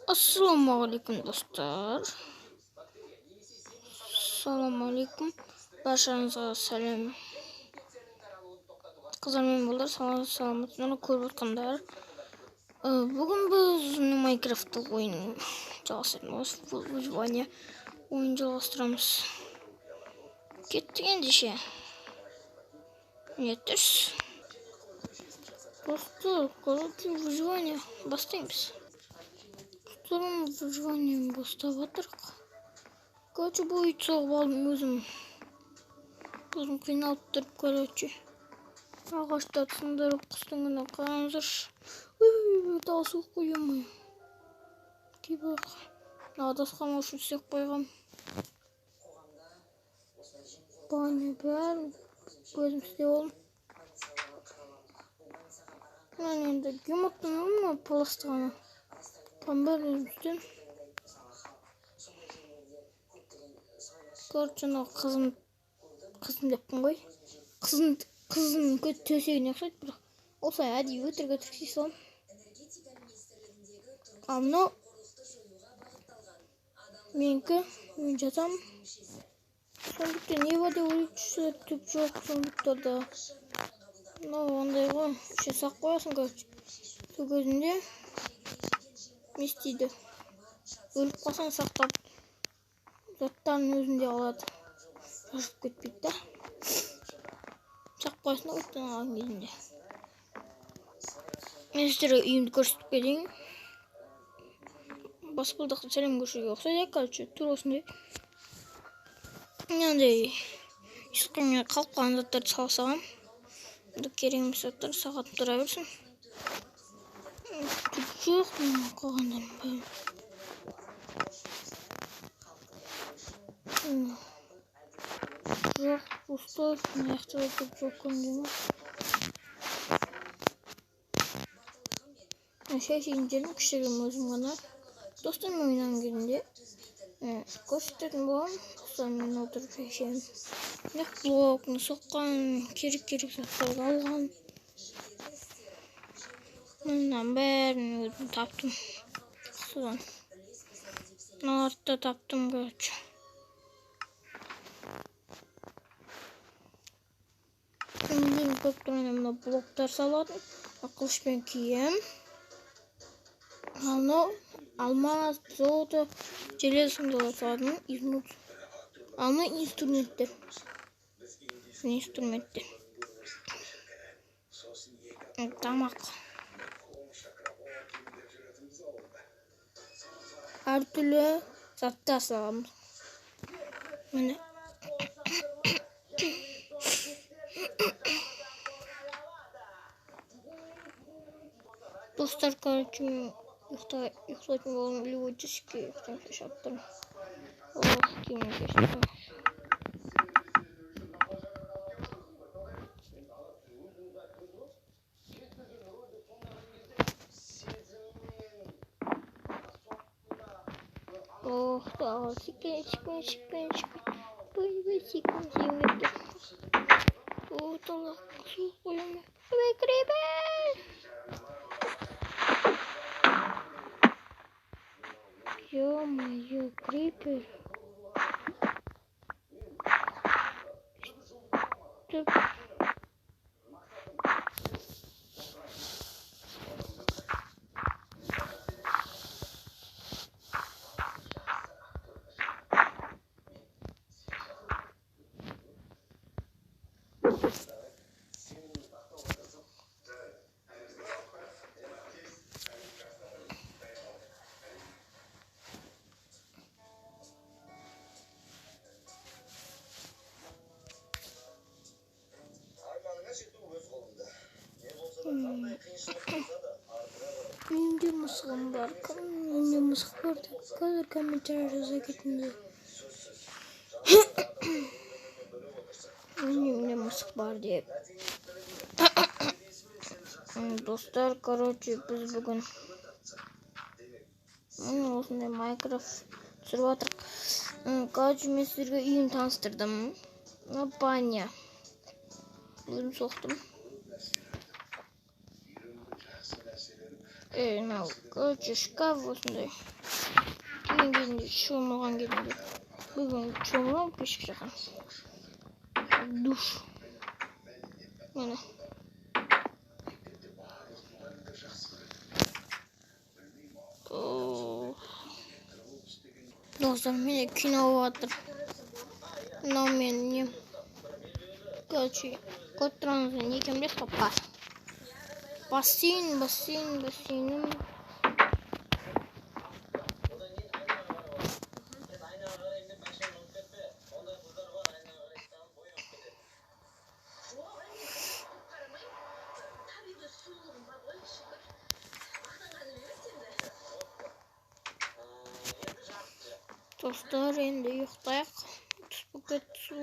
Assalamualaikum dostlar. Assalamualaikum. Barşanıza selam. Kızlarım bollar, salamatçılığını көріп отқандар. Бүгін біз Майнкрафт'та ойын жалғастырамыз. Выживание ойын жалғастырамыз. Кеттік ендеше. Ниеттірс. Достар, короче, выживание бастаймыз. Достарым, выживание бастап жатырық. Короче, бұл ит соғып алдым өзім қиналып тұрып, короче. Ағашта сындырып құстыңына қараңыздаршы. Дауысы қоймай. Кейбір адасқан үшін істеп қойғам. Бәне бәрін өзім істеп алдым. Мен енді гематтың ма пластығаны. Бәрін өзім істеп. Короче, қызым деппін ғой. Қызым төсегіне ұқсайды, бірақ осылай әдейі өтірік істей салам. Ал мынау менікі, мен жатам. Сондықтан не бар деп ойлайтын түп жоқ сондықтарда. Мынау ондай ғой, ішіне сақ қоясың, короче. Сол кезінде не істейді? Өліп қалсаң сақтап, заттарын өзінде алады. Шашып кетпейді да. Сақ қоясың да өттен алған кезінде. Мен сіздерге үйімді көрсетіп кетейін. Баспалдақты сәлем көршіге ұқсайды, короче, тур осындай. Мынандай ешқандай қалып қалған заттарды салып салғам. Керек емес заттар сағатып тұра берсін. Түк жоқ, қалғандарын бәрін. Жоқ, пустой, маяқты да түк жоқ көндемі. Шәйшейін жерім кішігім өзім ғана. Достарым ойнаған кезінде көрсететін болам. Достарыммен отырып шәйшейін. Блокны соққан, керек заттарды алған. Мұндан бәрін өзім таптым. Содан артта таптым, короче. Мен көп тұрғанда блоктар салатын. Қылышпен кием. Алмаз, золото, железо салатын. Ал мына инструменттер. Тамақ. Әртүрлі заттар саламыз. Міне. Достар, короче, ұйықтайтын болым, любой түске ұйықтайтын шаттырым. Кеймен кештім. Шықпен. Ой, секунд, жемекті. Талақ, суық қойымы. Ой, крипер! Ё-моё, крипер. Түп. Менде мысығым бар. Менде мысық бар деп қазір комментарий жаза кетіңдер. Менде мысық бар деп. Достар, короче, біз бүгін осындай Майнкрафт түсіріп жатырық. Короче, мен сіздерге үйін таныстырдым. Баня. Өзім соқтым. Мынау көчү шкаф осындай. Кийингенде шомылган кезинде. Бүгүн шомулам кечке жакын. Душ. Mana. Dostlar mene kino vardır. Nomen короче, котранзы не кемде топар. Бассейн. Dostlar endi uykutayık. 30 paket su.